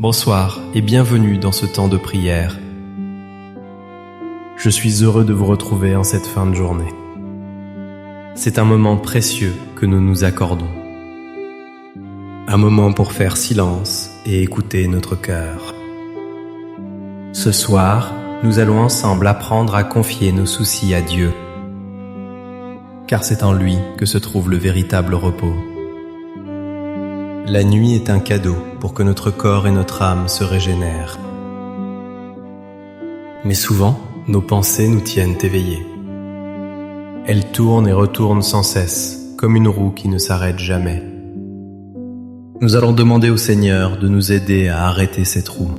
Bonsoir et bienvenue dans ce temps de prière. Je suis heureux de vous retrouver en cette fin de journée. C'est un moment précieux que nous nous accordons. Un moment pour faire silence et écouter notre cœur. Ce soir, nous allons ensemble apprendre à confier nos soucis à Dieu, car c'est en lui que se trouve le véritable repos. La nuit est un cadeau pour que notre corps et notre âme se régénèrent. Mais souvent, nos pensées nous tiennent éveillés. Elles tournent et retournent sans cesse, comme une roue qui ne s'arrête jamais. Nous allons demander au Seigneur de nous aider à arrêter cette roue.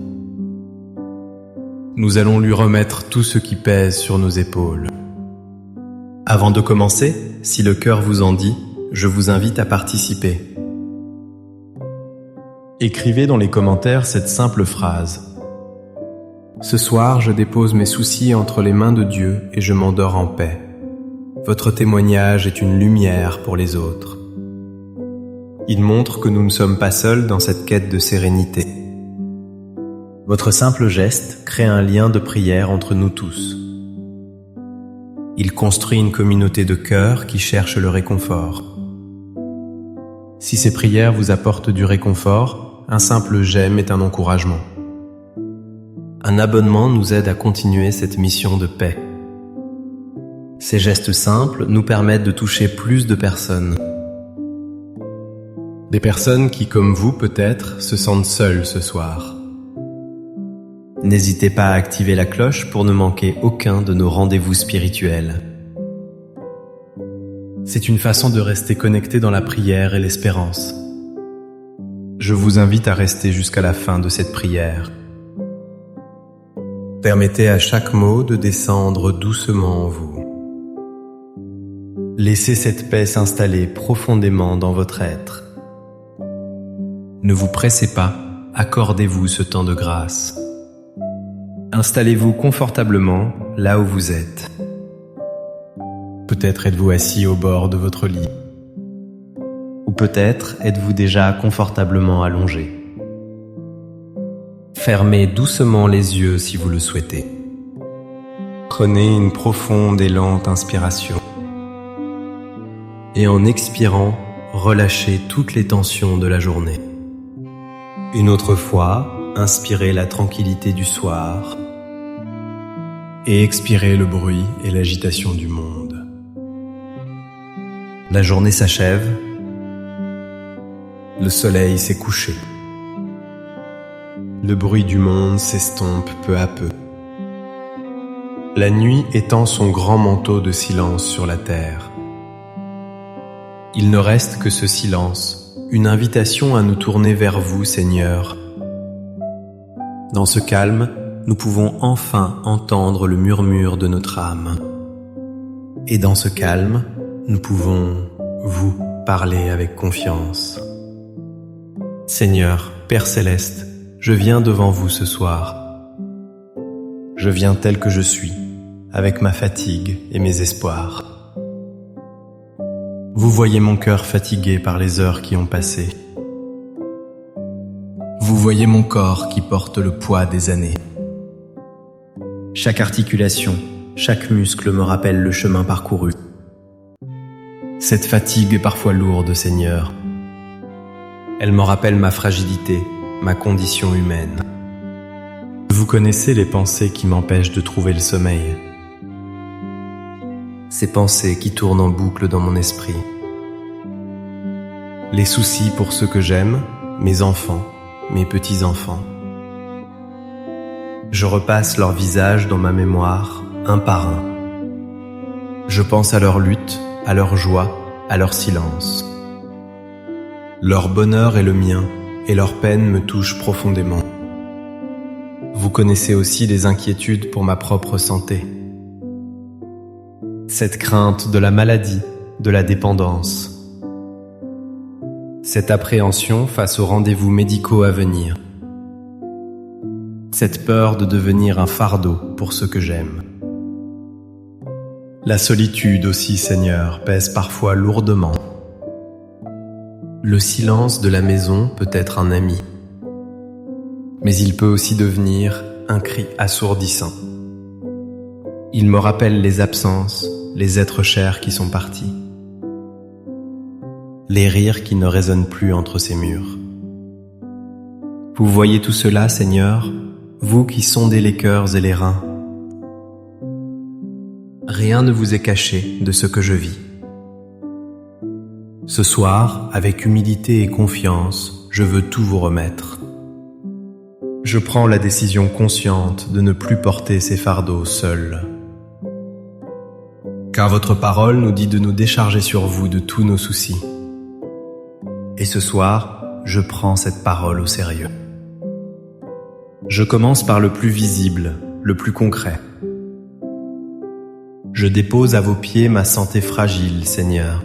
Nous allons lui remettre tout ce qui pèse sur nos épaules. Avant de commencer, si le cœur vous en dit, je vous invite à participer. Écrivez dans les commentaires cette simple phrase. Ce soir, je dépose mes soucis entre les mains de Dieu et je m'endors en paix. Votre témoignage est une lumière pour les autres. Il montre que nous ne sommes pas seuls dans cette quête de sérénité. Votre simple geste crée un lien de prière entre nous tous. Il construit une communauté de cœur qui cherche le réconfort. Si ces prières vous apportent du réconfort, un simple j'aime est un encouragement. Un abonnement nous aide à continuer cette mission de paix. Ces gestes simples nous permettent de toucher plus de personnes. Des personnes qui, comme vous peut-être, se sentent seules ce soir. N'hésitez pas à activer la cloche pour ne manquer aucun de nos rendez-vous spirituels. C'est une façon de rester connecté dans la prière et l'espérance. Je vous invite à rester jusqu'à la fin de cette prière. Permettez à chaque mot de descendre doucement en vous. Laissez cette paix s'installer profondément dans votre être. Ne vous pressez pas, accordez-vous ce temps de grâce. Installez-vous confortablement là où vous êtes. Peut-être êtes-vous assis au bord de votre lit. Ou peut-être êtes-vous déjà confortablement allongé. Fermez doucement les yeux si vous le souhaitez. Prenez une profonde et lente inspiration. Et en expirant, relâchez toutes les tensions de la journée. Une autre fois, inspirez la tranquillité du soir et expirez le bruit et l'agitation du monde. La journée s'achève, le soleil s'est couché. Le bruit du monde s'estompe peu à peu. La nuit étend son grand manteau de silence sur la terre. Il ne reste que ce silence, une invitation à nous tourner vers vous, Seigneur. Dans ce calme, nous pouvons enfin entendre le murmure de notre âme. Et dans ce calme, nous pouvons vous parler avec confiance. Seigneur, Père Céleste, je viens devant vous ce soir. Je viens tel que je suis, avec ma fatigue et mes espoirs. Vous voyez mon cœur fatigué par les heures qui ont passé. Vous voyez mon corps qui porte le poids des années. Chaque articulation, chaque muscle me rappelle le chemin parcouru. Cette fatigue est parfois lourde, Seigneur. Elle me rappelle ma fragilité, ma condition humaine. Vous connaissez les pensées qui m'empêchent de trouver le sommeil. Ces pensées qui tournent en boucle dans mon esprit. Les soucis pour ceux que j'aime, mes enfants, mes petits-enfants. Je repasse leurs visages dans ma mémoire, un par un. Je pense à leur lutte, à leur joie, à leur silence. Leur bonheur est le mien, et leur peine me touche profondément. Vous connaissez aussi les inquiétudes pour ma propre santé. Cette crainte de la maladie, de la dépendance. Cette appréhension face aux rendez-vous médicaux à venir. Cette peur de devenir un fardeau pour ceux que j'aime. La solitude aussi, Seigneur, pèse parfois lourdement. Le silence de la maison peut être un ami. Mais il peut aussi devenir un cri assourdissant. Il me rappelle les absences, les êtres chers qui sont partis, les rires qui ne résonnent plus entre ces murs. Vous voyez tout cela, Seigneur, vous qui sondez les cœurs et les reins. Rien ne vous est caché de ce que je vis. Ce soir, avec humilité et confiance, je veux tout vous remettre. Je prends la décision consciente de ne plus porter ces fardeaux seul. Car votre parole nous dit de nous décharger sur vous de tous nos soucis. Et ce soir, je prends cette parole au sérieux. Je commence par le plus visible, le plus concret. Je dépose à vos pieds ma santé fragile, Seigneur.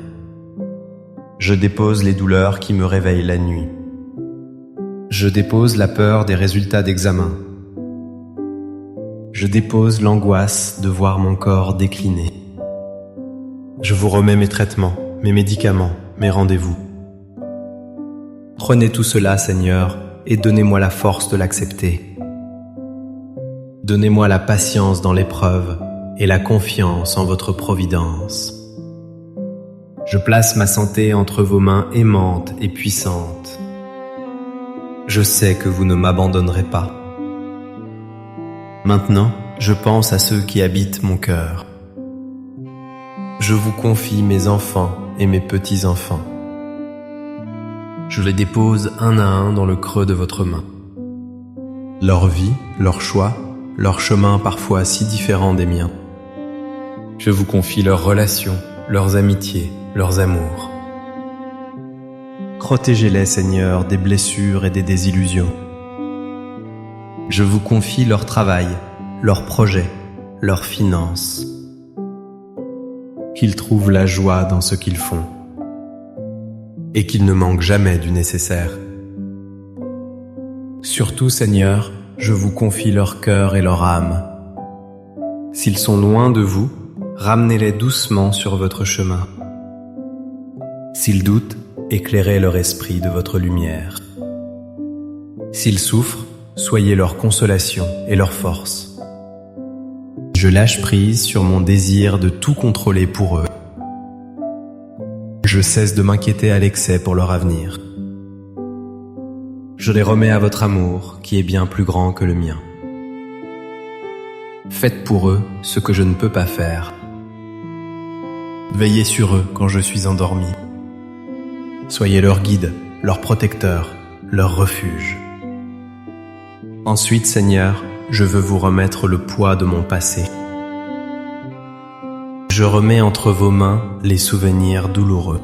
Je dépose les douleurs qui me réveillent la nuit. Je dépose la peur des résultats d'examen. Je dépose l'angoisse de voir mon corps décliner. Je vous remets mes traitements, mes médicaments, mes rendez-vous. Prenez tout cela, Seigneur, et donnez-moi la force de l'accepter. Donnez-moi la patience dans l'épreuve et la confiance en votre providence. Je place ma santé entre vos mains aimantes et puissantes. Je sais que vous ne m'abandonnerez pas. Maintenant, je pense à ceux qui habitent mon cœur. Je vous confie mes enfants et mes petits-enfants. Je les dépose un à un dans le creux de votre main. Leur vie, leurs choix, leurs chemins parfois si différents des miens. Je vous confie leurs relations, leurs amitiés, leurs amours. Protégez-les, Seigneur, des blessures et des désillusions. Je vous confie leur travail, leurs projets, leurs finances. Qu'ils trouvent la joie dans ce qu'ils font et qu'ils ne manquent jamais du nécessaire. Surtout, Seigneur, je vous confie leur cœur et leur âme. S'ils sont loin de vous, ramenez-les doucement sur votre chemin. S'ils doutent, éclairez leur esprit de votre lumière. S'ils souffrent, soyez leur consolation et leur force. Je lâche prise sur mon désir de tout contrôler pour eux. Je cesse de m'inquiéter à l'excès pour leur avenir. Je les remets à votre amour, qui est bien plus grand que le mien. Faites pour eux ce que je ne peux pas faire. Veillez sur eux quand je suis endormi. Soyez leur guide, leur protecteur, leur refuge. Ensuite, Seigneur, je veux vous remettre le poids de mon passé. Je remets entre vos mains les souvenirs douloureux.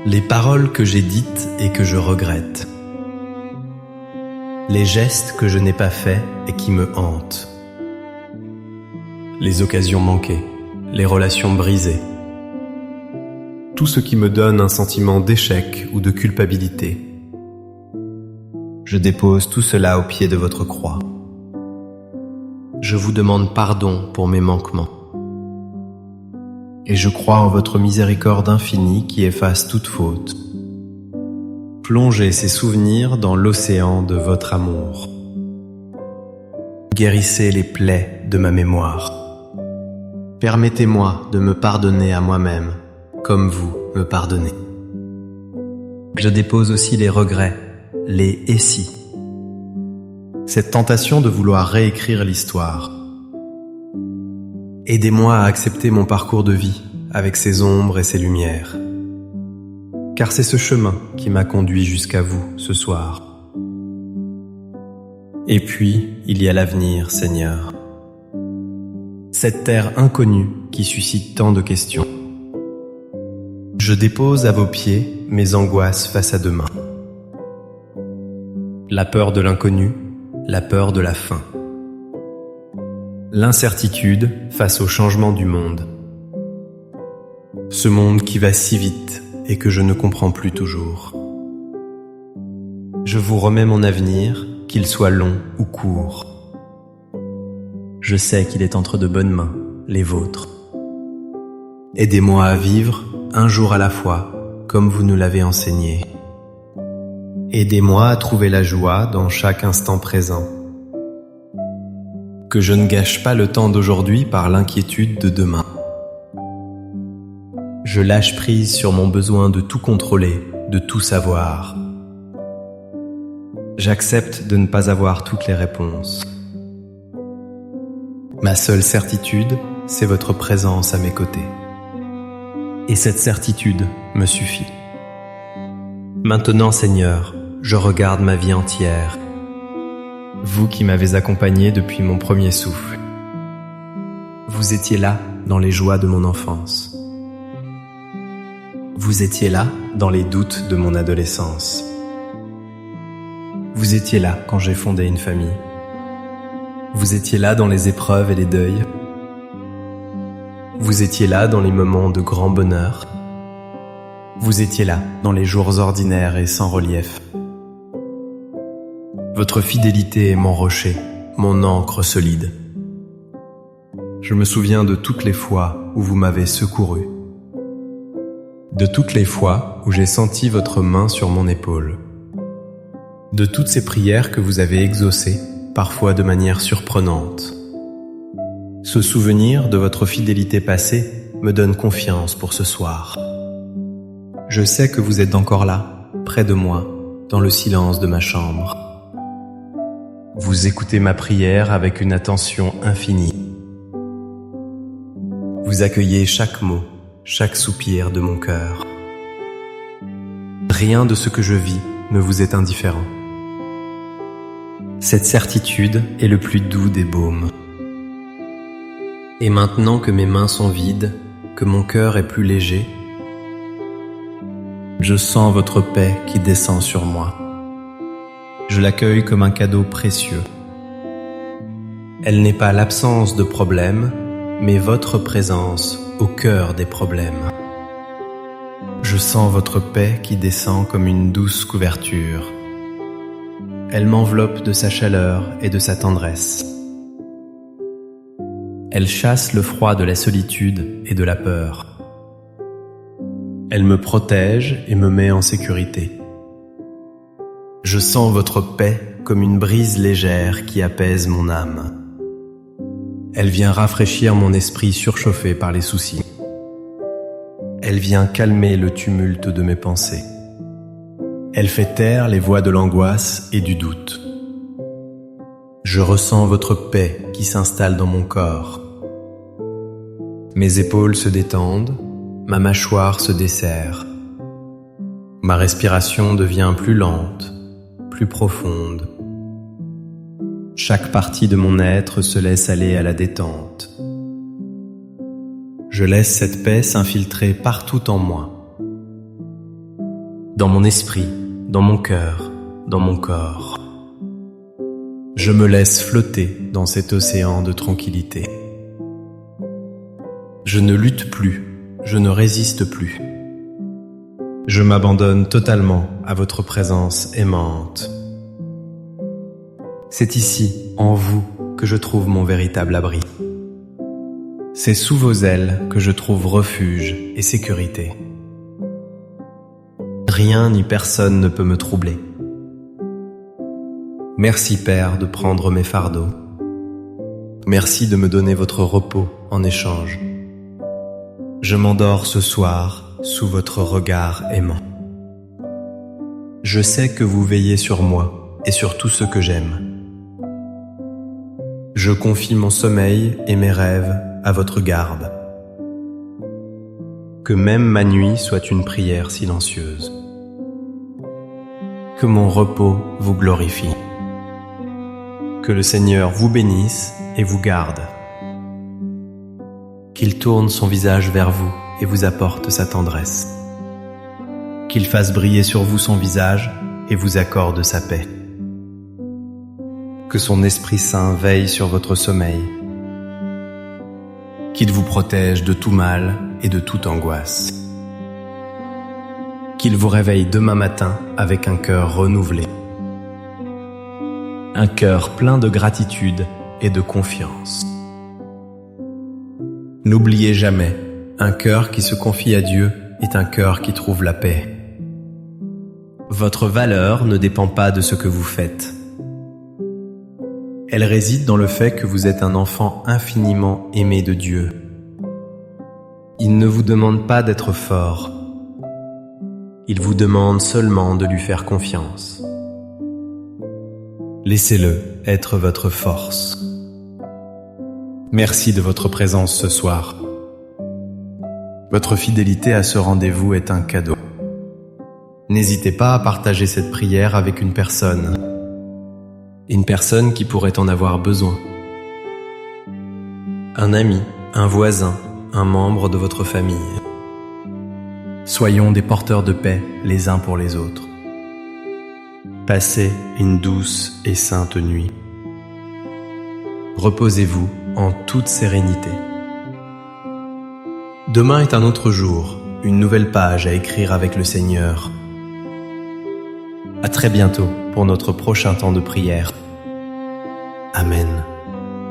Les paroles que j'ai dites et que je regrette. Les gestes que je n'ai pas faits et qui me hantent. Les occasions manquées, les relations brisées. Tout ce qui me donne un sentiment d'échec ou de culpabilité. Je dépose tout cela au pied de votre croix. Je vous demande pardon pour mes manquements. Et je crois en votre miséricorde infinie qui efface toute faute. Plongez ces souvenirs dans l'océan de votre amour. Guérissez les plaies de ma mémoire. Permettez-moi de me pardonner à moi-même, comme vous me pardonnez. Je dépose aussi les regrets, les « et si ». Cette tentation de vouloir réécrire l'histoire. Aidez-moi à accepter mon parcours de vie, avec ses ombres et ses lumières. Car c'est ce chemin qui m'a conduit jusqu'à vous ce soir. Et puis, il y a l'avenir, Seigneur. Cette terre inconnue qui suscite tant de questions. Je dépose à vos pieds mes angoisses face à demain. La peur de l'inconnu, la peur de la fin. L'incertitude face au changement du monde. Ce monde qui va si vite et que je ne comprends plus toujours. Je vous remets mon avenir, qu'il soit long ou court. Je sais qu'il est entre de bonnes mains, les vôtres. Aidez-moi à vivre, un jour à la fois, comme vous nous l'avez enseigné. Aidez-moi à trouver la joie dans chaque instant présent. Que je ne gâche pas le temps d'aujourd'hui par l'inquiétude de demain. Je lâche prise sur mon besoin de tout contrôler, de tout savoir. J'accepte de ne pas avoir toutes les réponses. Ma seule certitude, c'est votre présence à mes côtés. Et cette certitude me suffit. Maintenant, Seigneur, je regarde ma vie entière. Vous qui m'avez accompagné depuis mon premier souffle. Vous étiez là dans les joies de mon enfance. Vous étiez là dans les doutes de mon adolescence. Vous étiez là quand j'ai fondé une famille. Vous étiez là dans les épreuves et les deuils. Vous étiez là dans les moments de grand bonheur. Vous étiez là dans les jours ordinaires et sans relief. Votre fidélité est mon rocher, mon ancre solide. Je me souviens de toutes les fois où vous m'avez secouru. De toutes les fois où j'ai senti votre main sur mon épaule. De toutes ces prières que vous avez exaucées, parfois de manière surprenante. Ce souvenir de votre fidélité passée me donne confiance pour ce soir. Je sais que vous êtes encore là, près de moi, dans le silence de ma chambre. Vous écoutez ma prière avec une attention infinie. Vous accueillez chaque mot, chaque soupir de mon cœur. Rien de ce que je vis ne vous est indifférent. Cette certitude est le plus doux des baumes. Et maintenant que mes mains sont vides, que mon cœur est plus léger, je sens votre paix qui descend sur moi. Je l'accueille comme un cadeau précieux. Elle n'est pas l'absence de problèmes, mais votre présence au cœur des problèmes. Je sens votre paix qui descend comme une douce couverture. Elle m'enveloppe de sa chaleur et de sa tendresse. Elle chasse le froid de la solitude et de la peur. Elle me protège et me met en sécurité. Je sens votre paix comme une brise légère qui apaise mon âme. Elle vient rafraîchir mon esprit surchauffé par les soucis. Elle vient calmer le tumulte de mes pensées. Elle fait taire les voix de l'angoisse et du doute. Je ressens votre paix qui s'installe dans mon corps. Mes épaules se détendent, ma mâchoire se desserre. Ma respiration devient plus lente, plus profonde. Chaque partie de mon être se laisse aller à la détente. Je laisse cette paix s'infiltrer partout en moi. Dans mon esprit, dans mon cœur, dans mon corps. Je me laisse flotter dans cet océan de tranquillité. Je ne lutte plus, je ne résiste plus. Je m'abandonne totalement à votre présence aimante. C'est ici, en vous, que je trouve mon véritable abri. C'est sous vos ailes que je trouve refuge et sécurité. Rien ni personne ne peut me troubler. Merci Père de prendre mes fardeaux. Merci de me donner votre repos en échange. Je m'endors ce soir sous votre regard aimant. Je sais que vous veillez sur moi et sur tout ce que j'aime. Je confie mon sommeil et mes rêves à votre garde. Que même ma nuit soit une prière silencieuse. Que mon repos vous glorifie. Que le Seigneur vous bénisse et vous garde. Qu'il tourne son visage vers vous et vous apporte sa tendresse. Qu'il fasse briller sur vous son visage et vous accorde sa paix. Que son Esprit Saint veille sur votre sommeil. Qu'il vous protège de tout mal et de toute angoisse. Qu'il vous réveille demain matin avec un cœur renouvelé. Un cœur plein de gratitude et de confiance. N'oubliez jamais, un cœur qui se confie à Dieu est un cœur qui trouve la paix. Votre valeur ne dépend pas de ce que vous faites. Elle réside dans le fait que vous êtes un enfant infiniment aimé de Dieu. Il ne vous demande pas d'être fort. Il vous demande seulement de lui faire confiance. Laissez-le être votre force. Merci de votre présence ce soir. Votre fidélité à ce rendez-vous est un cadeau. N'hésitez pas à partager cette prière avec une personne qui pourrait en avoir besoin. Un ami, un voisin, un membre de votre famille. Soyons des porteurs de paix les uns pour les autres. Passez une douce et sainte nuit. Reposez-vous en toute sérénité. Demain est un autre jour, une nouvelle page à écrire avec le Seigneur. À très bientôt pour notre prochain temps de prière. Amen.